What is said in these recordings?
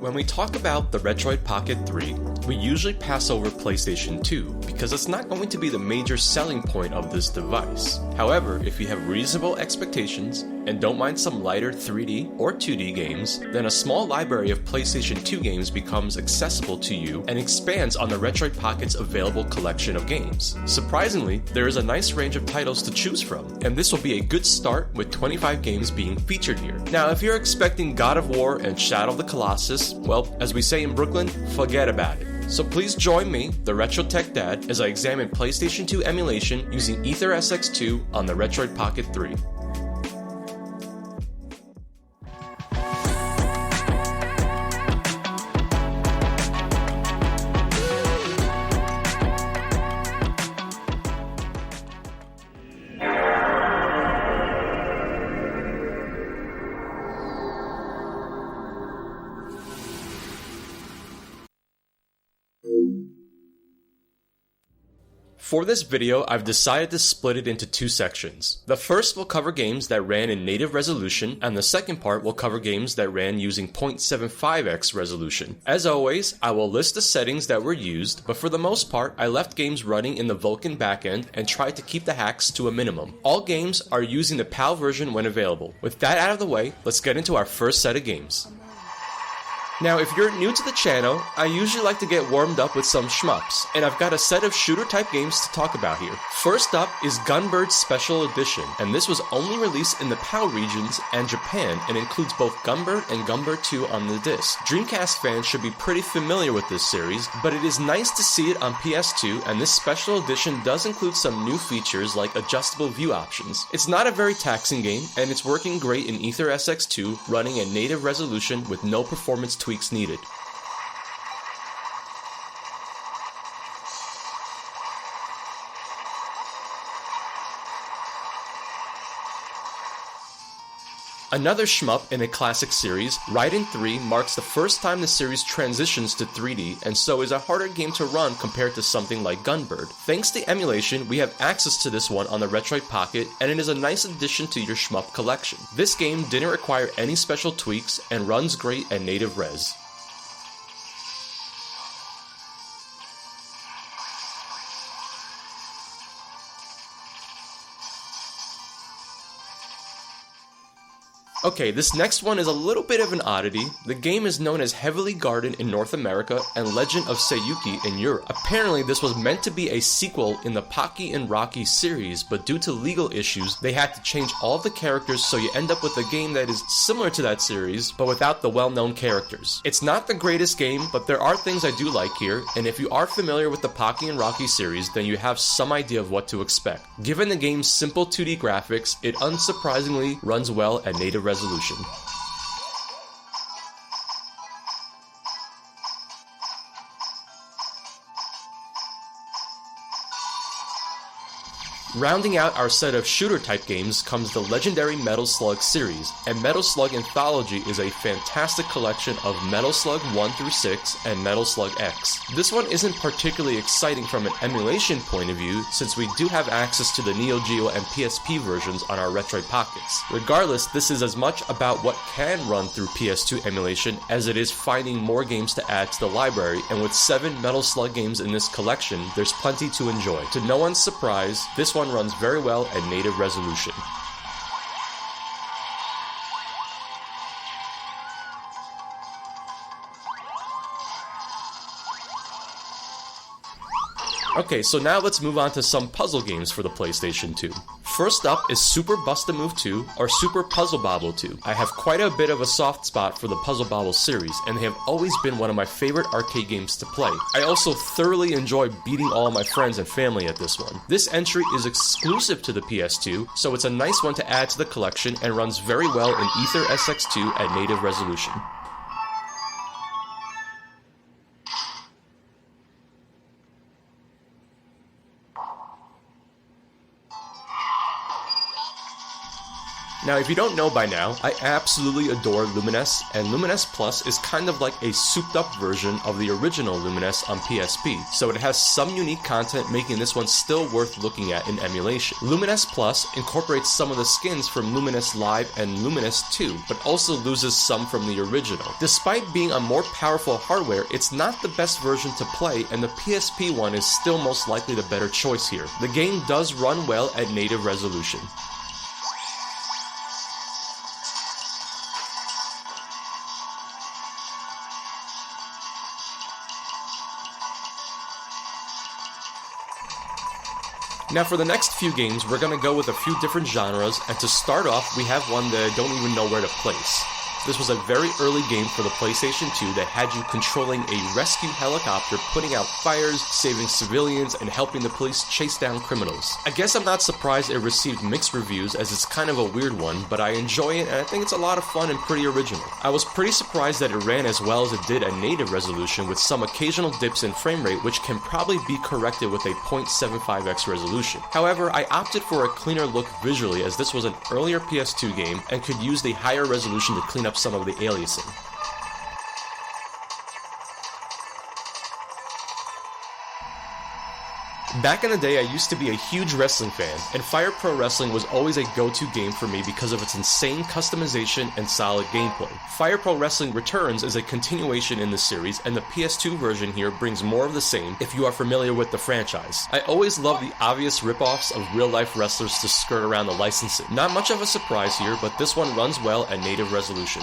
When we talk about the Retroid Pocket 3, we usually pass over PlayStation 2 because it's not going to be the major selling point of this device. However, if you have reasonable expectations and don't mind some lighter 3D or 2D games, then a small library of PlayStation 2 games becomes accessible to you and expands on the Retroid Pocket's available collection of games. Surprisingly, there is a nice range of titles to choose from, and this will be a good start with 25 games being featured here. Now, if you're expecting God of War and Shadow of the Colossus, well, as we say in Brooklyn, forget about it. So please join me, the Retro Tech Dad, as I examine PlayStation 2 emulation using AetherSX2 on the Retroid Pocket 3. For this video, I've decided to split it into two sections. The first will cover games that ran in native resolution, and the second part will cover games that ran using 0.75x resolution. As always, I will list the settings that were used, but for the most part, I left games running in the Vulkan backend and tried to keep the hacks to a minimum. All games are using the PAL version when available. With that out of the way, let's get into our first set of games. Now, if you're new to the channel, I usually like to get warmed up with some shmups, and I've got a set of shooter-type games to talk about here. First up is Gunbird Special Edition, and this was only released in the PAL regions and Japan, and includes both Gunbird and Gunbird 2 on the disc. Dreamcast fans should be pretty familiar with this series, but it is nice to see it on PS2, and this special edition does include some new features like adjustable view options. It's not a very taxing game, and it's working great in AetherSX2, running at native resolution with no performance tweaks needed. Another shmup in a classic series, Raiden III marks the first time the series transitions to 3D, and so is a harder game to run compared to something like Gunbird. Thanks to emulation, we have access to this one on the Retroid Pocket, and it is a nice addition to your shmup collection. This game didn't require any special tweaks and runs great at native res. Okay, this next one is a little bit of an oddity. The game is known as Heavily Guarded in North America and Legend of Sayuki in Europe. Apparently, this was meant to be a sequel in the Pocky and Rocky series, but due to legal issues, they had to change all of the characters, so you end up with a game that is similar to that series, but without the well-known characters. It's not the greatest game, but there are things I do like here, and if you are familiar with the Pocky and Rocky series, then you have some idea of what to expect. Given the game's simple 2D graphics, it unsurprisingly runs well at native resolution. Rounding out our set of shooter-type games comes the legendary Metal Slug series, and Metal Slug Anthology is a fantastic collection of Metal Slug 1 through 6 and Metal Slug X. This one isn't particularly exciting from an emulation point of view, since we do have access to the Neo Geo and PSP versions on our Retroid Pockets. Regardless, this is as much about what can run through PS2 emulation as it is finding more games to add to the library, and with 7 Metal Slug games in this collection, there's plenty to enjoy. To no one's surprise, this one runs very well at native resolution. Okay, so now let's move on to some puzzle games for the PlayStation 2. First up is Super Bust-A-Move 2 or Super Puzzle Bobble 2. I have quite a bit of a soft spot for the Puzzle Bobble series, and they have always been one of my favorite arcade games to play. I also thoroughly enjoy beating all of my friends and family at this one. This entry is exclusive to the PS2, so it's a nice one to add to the collection and runs very well in AetherSX2 at native resolution. Now, if you don't know by now, I absolutely adore Lumines, and Lumines Plus is kind of like a souped-up version of the original Lumines on PSP, so it has some unique content making this one still worth looking at in emulation. Lumines Plus incorporates some of the skins from Lumines Live and Lumines 2, but also loses some from the original. Despite being on more powerful hardware, it's not the best version to play, and the PSP one is still most likely the better choice here. The game does run well at native resolution. Now for the next few games, we're gonna go with a few different genres, and to start off, we have one that I don't even know where to place. This was a very early game for the PlayStation 2 that had you controlling a rescue helicopter, putting out fires, saving civilians, and helping the police chase down criminals. I guess I'm not surprised it received mixed reviews, as it's kind of a weird one, but I enjoy it and I think it's a lot of fun and pretty original. I was pretty surprised that it ran as well as it did at native resolution, with some occasional dips in frame rate which can probably be corrected with a 0.75x resolution. However, I opted for a cleaner look visually, as this was an earlier PS2 game and could use the higher resolution to clean up some of the aliasing. Back in the day, I used to be a huge wrestling fan, and Fire Pro Wrestling was always a go-to game for me because of its insane customization and solid gameplay. Fire Pro Wrestling Returns is a continuation in the series, and the PS2 version here brings more of the same if you are familiar with the franchise. I always love the obvious rip-offs of real-life wrestlers to skirt around the licensing. Not much of a surprise here, but this one runs well at native resolution.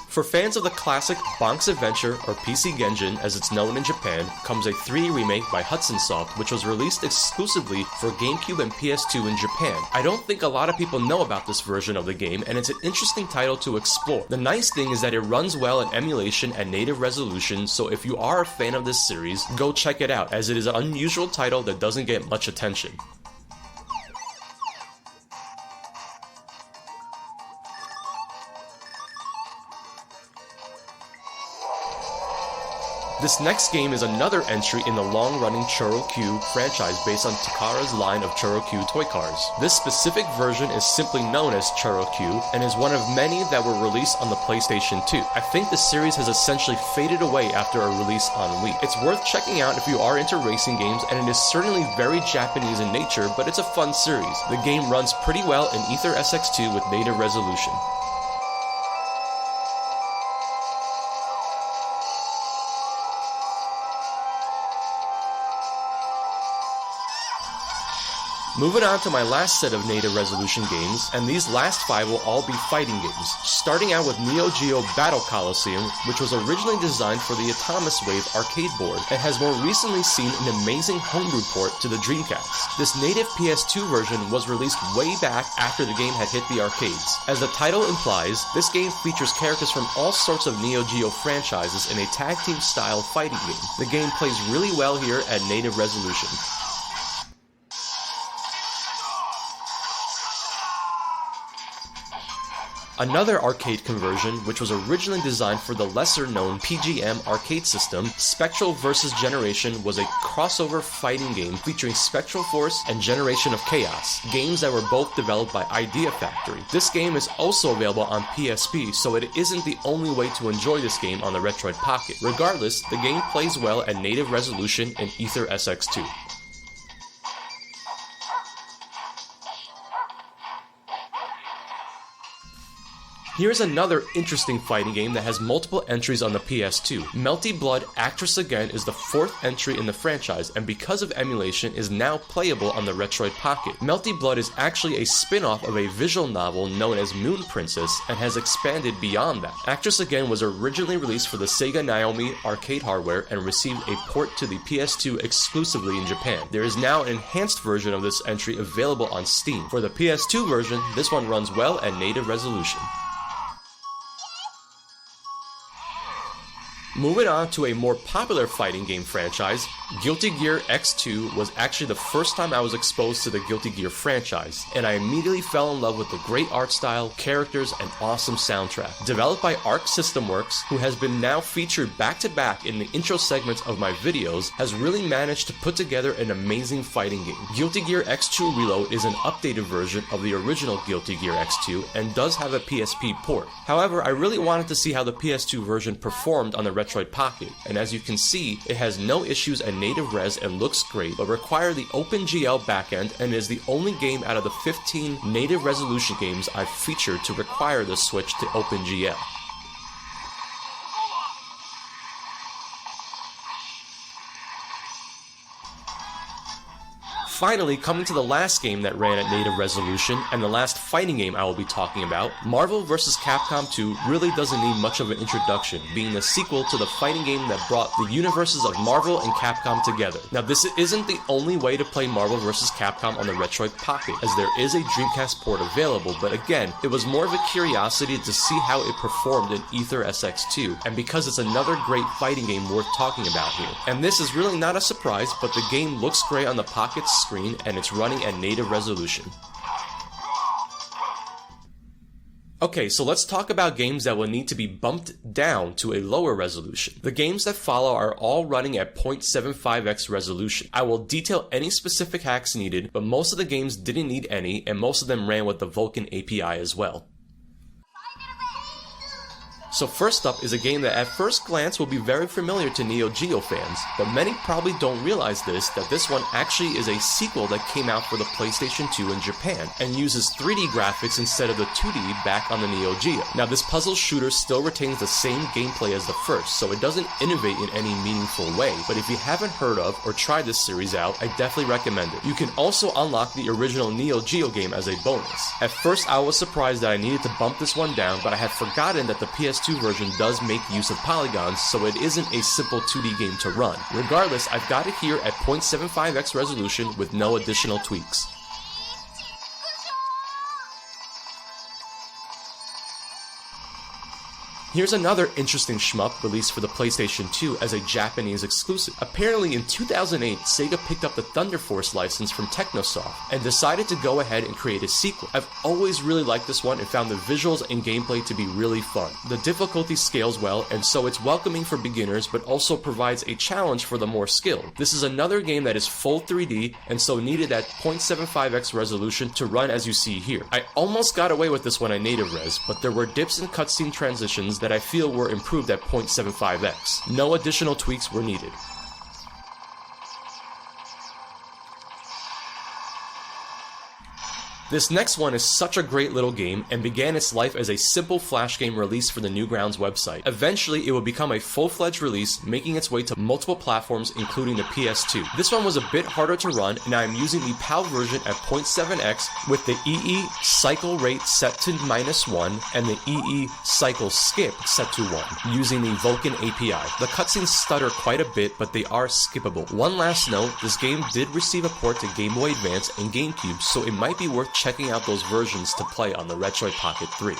For fans of the classic Bonk's Adventure, or PC Genjin as it's known in Japan, comes a 3D remake by Hudson Soft, which was released exclusively for GameCube and PS2 in Japan. I don't think a lot of people know about this version of the game, and it's an interesting title to explore. The nice thing is that it runs well in emulation and native resolution, so if you are a fan of this series, go check it out, as it is an unusual title that doesn't get much attention. This next game is another entry in the long-running Choro Q franchise based on Takara's line of Choro Q toy cars. This specific version is simply known as Choro Q and is one of many that were released on the PlayStation 2. I think the series has essentially faded away after a release on Wii. It's worth checking out if you are into racing games, and it is certainly very Japanese in nature, but it's a fun series. The game runs pretty well in AetherSX2 with native resolution. Moving on to my last set of native resolution games, and these last 5 will all be fighting games, starting out with Geo Battle Coliseum, which was originally designed for the Atomus Wave arcade board, and has more recently seen an amazing homebrew port to the Dreamcast. This native PS2 version was released way back after the game had hit the arcades. As the title implies, this game features characters from all sorts of Neo Geo franchises in a tag team style fighting game. The game plays really well here at native resolution. Another arcade conversion, which was originally designed for the lesser-known PGM arcade system, Spectral Vs Generation was a crossover fighting game featuring Spectral Force and Generation of Chaos, games that were both developed by Idea Factory. This game is also available on PSP, so it isn't the only way to enjoy this game on the Retroid Pocket. Regardless, the game plays well at native resolution in AetherSX2. Here's another interesting fighting game that has multiple entries on the PS2. Melty Blood Actress Again is the 4th entry in the franchise, and because of emulation is now playable on the Retroid Pocket. Melty Blood is actually a spin-off of a visual novel known as Moon Princess and has expanded beyond that. Actress Again was originally released for the Sega Naomi arcade hardware and received a port to the PS2 exclusively in Japan. There is now an enhanced version of this entry available on Steam. For the PS2 version, this one runs well at native resolution. Moving on to a more popular fighting game franchise, Guilty Gear X2 was actually the first time I was exposed to the Guilty Gear franchise, and I immediately fell in love with the great art style, characters, and awesome soundtrack. Developed by Arc System Works, who has been now featured back-to-back in the intro segments of my videos, has really managed to put together an amazing fighting game. Guilty Gear X2 Reload is an updated version of the original Guilty Gear X2 and does have a PSP port. However, I really wanted to see how the PS2 version performed on the Retroid Pocket, and as you can see, it has no issues at native res and looks great, but require the OpenGL backend and is the only game out of the 15 native resolution games I've featured to require the switch to OpenGL. Finally, coming to the last game that ran at native resolution, and the last fighting game I will be talking about, Marvel vs. Capcom 2 really doesn't need much of an introduction, being the sequel to the fighting game that brought the universes of Marvel and Capcom together. Now, this isn't the only way to play Marvel vs. Capcom on the Retroid Pocket, as there is a Dreamcast port available, but again, it was more of a curiosity to see how it performed in AetherSX2, and because it's another great fighting game worth talking about here. And this is really not a surprise, but the game looks great on the Pocket's screen and it's running at native resolution. Okay, so let's talk about games that will need to be bumped down to a lower resolution. The games that follow are all running at 0.75x resolution. I will detail any specific hacks needed, but most of the games didn't need any, and most of them ran with the Vulkan API as well. So first up is a game that at first glance will be very familiar to Neo Geo fans, but many probably don't realize that this one actually is a sequel that came out for the PlayStation 2 in Japan, and uses 3D graphics instead of the 2D back on the Neo Geo. Now this puzzle shooter still retains the same gameplay as the first, so it doesn't innovate in any meaningful way, but if you haven't heard of or tried this series out, I definitely recommend it. You can also unlock the original Neo Geo game as a bonus. At first I was surprised that I needed to bump this one down, but I had forgotten that the PS2 version does make use of polygons, so it isn't a simple 2D game to run. Regardless, I've got it here at 0.75x resolution with no additional tweaks. Here's another interesting shmup released for the PlayStation 2 as a Japanese exclusive. Apparently in 2008, Sega picked up the Thunderforce license from Technosoft and decided to go ahead and create a sequel. I've always really liked this one and found the visuals and gameplay to be really fun. The difficulty scales well, and so it's welcoming for beginners but also provides a challenge for the more skilled. This is another game that is full 3D and so needed that 0.75x resolution to run as you see here. I almost got away with this one at native res, but there were dips and cutscene transitions that I feel were improved at 0.75x. No additional tweaks were needed. This next one is such a great little game and began its life as a simple flash game released for the Newgrounds website. Eventually, it would become a full-fledged release, making its way to multiple platforms including the PS2. This one was a bit harder to run, and I am using the PAL version at 0.7x with the EE cycle rate set to -1 and the EE cycle skip set to 1, using the Vulkan API. The cutscenes stutter quite a bit, but they are skippable. One last note, this game did receive a port to Game Boy Advance and GameCube, so it might be worth checking out those versions to play on the Retroid Pocket 3.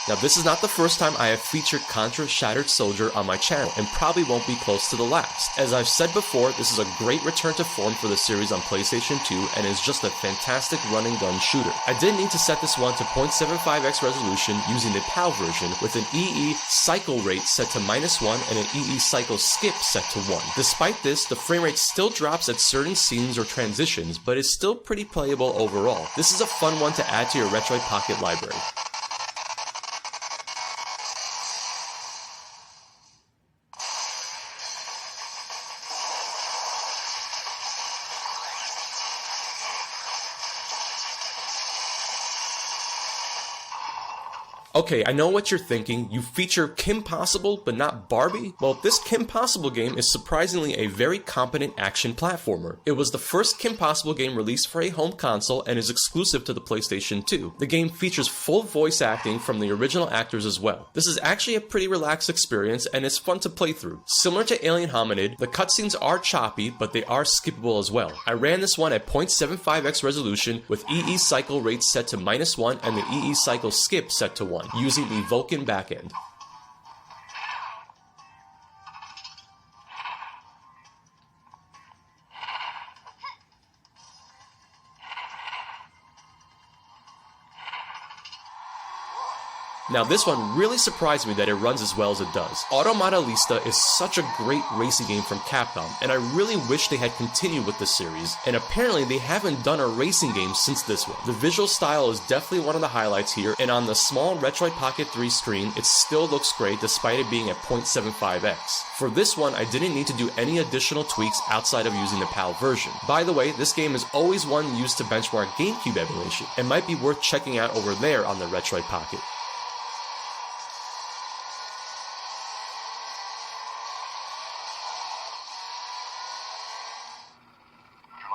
Now this is not the first time I have featured Contra Shattered Soldier on my channel, and probably won't be close to the last. As I've said before, this is a great return to form for the series on PlayStation 2, and is just a fantastic run and gun shooter. I did need to set this one to 0.75x resolution using the PAL version, with an EE cycle rate set to -1 and an EE cycle skip set to 1. Despite this, the frame rate still drops at certain scenes or transitions, but is still pretty playable overall. This is a fun one to add to your Retroid Pocket library. Okay, I know what you're thinking. You feature Kim Possible, but not Barbie? Well, this Kim Possible game is surprisingly a very competent action platformer. It was the first Kim Possible game released for a home console and is exclusive to the PlayStation 2. The game features full voice acting from the original actors as well. This is actually a pretty relaxed experience and it's fun to play through. Similar to Alien Hominid, the cutscenes are choppy, but they are skippable as well. I ran this one at 0.75x resolution with EE cycle rate set to -1 and the EE cycle skip set to 1. Using the Vulkan backend. Now this one really surprised me that it runs as well as it does. Modellista is such a great racing game from Capcom, and I really wish they had continued with the series, and apparently they haven't done a racing game since this one. The visual style is definitely one of the highlights here, and on the small Retroid Pocket 3 screen, it still looks great despite it being at 0.75x. For this one, I didn't need to do any additional tweaks outside of using the PAL version. By the way, this game is always one used to benchmark GameCube emulation, and might be worth checking out over there on the Retroid Pocket.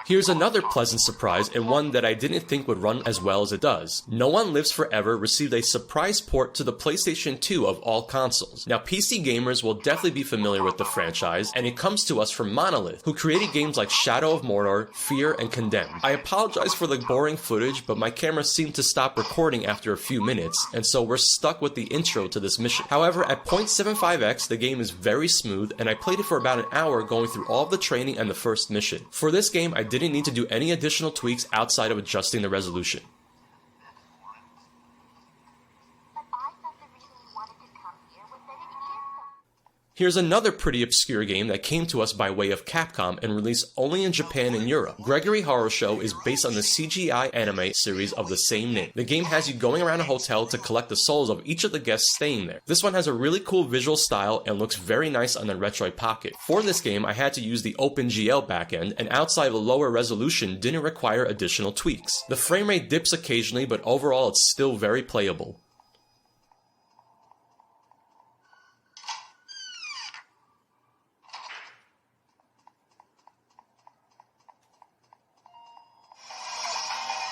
Here's another pleasant surprise, and one that I didn't think would run as well as it does. No One Lives Forever received a surprise port to the PlayStation 2 of all consoles. Now, PC gamers will definitely be familiar with the franchise, and it comes to us from Monolith, who created games like Shadow of Mordor, Fear, and Condemned. I apologize for the boring footage, but my camera seemed to stop recording after a few minutes, and so we're stuck with the intro to this mission. However, at 0.75x, the game is very smooth, and I played it for about an hour going through all of the training and the first mission. For this game, I didn't need to do any additional tweaks outside of adjusting the resolution. Here's another pretty obscure game that came to us by way of Capcom and released only in Japan and Europe. Gregory Horror Show is based on the CGI anime series of the same name. The game has you going around a hotel to collect the souls of each of the guests staying there. This one has a really cool visual style and looks very nice on the Retroid Pocket. For this game, I had to use the OpenGL backend, and outside of the lower resolution didn't require additional tweaks. The frame rate dips occasionally, but overall it's still very playable.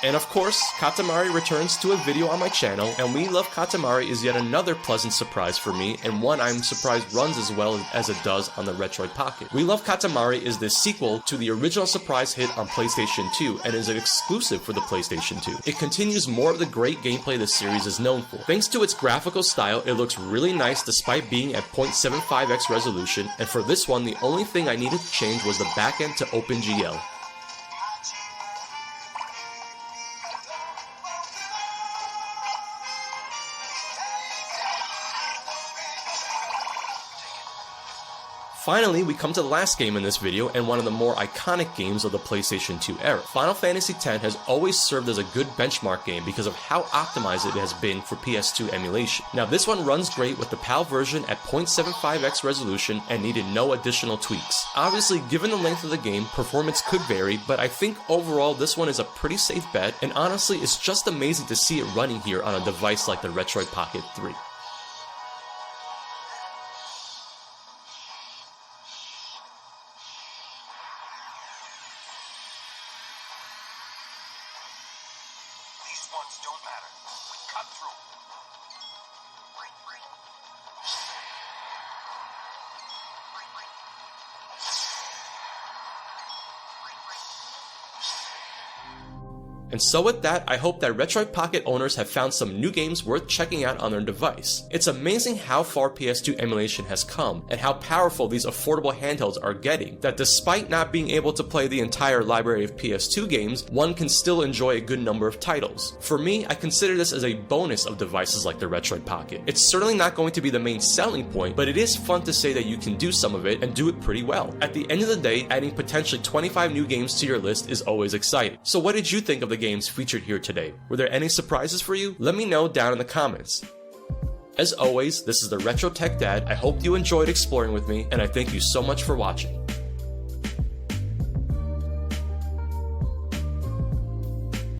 And of course, Katamari returns to a video on my channel, and We Love Katamari is yet another pleasant surprise for me, and one I'm surprised runs as well as it does on the Retroid Pocket. We Love Katamari is the sequel to the original surprise hit on PlayStation 2, and is an exclusive for the PlayStation 2. It continues more of the great gameplay the series is known for. Thanks to its graphical style, it looks really nice despite being at 0.75x resolution, and for this one, the only thing I needed to change was the backend to OpenGL. Finally, we come to the last game in this video, and one of the more iconic games of the PlayStation 2 era. Final Fantasy X has always served as a good benchmark game because of how optimized it has been for PS2 emulation. Now this one runs great with the PAL version at 0.75x resolution and needed no additional tweaks. Obviously, given the length of the game, performance could vary, but I think overall this one is a pretty safe bet, and honestly it's just amazing to see it running here on a device like the Retroid Pocket 3. Ones don't matter. We cut through. And so with that, I hope that Retroid Pocket owners have found some new games worth checking out on their device. It's amazing how far PS2 emulation has come, and how powerful these affordable handhelds are getting, that despite not being able to play the entire library of PS2 games, one can still enjoy a good number of titles. For me, I consider this as a bonus of devices like the Retroid Pocket. It's certainly not going to be the main selling point, but it is fun to say that you can do some of it and do it pretty well. At the end of the day, adding potentially 25 new games to your list is always exciting. So what did you think of the games featured here today? Were there any surprises for you? Let me know down in the comments. As always, this is the Retro Tech Dad. I hope you enjoyed exploring with me, and I thank you so much for watching.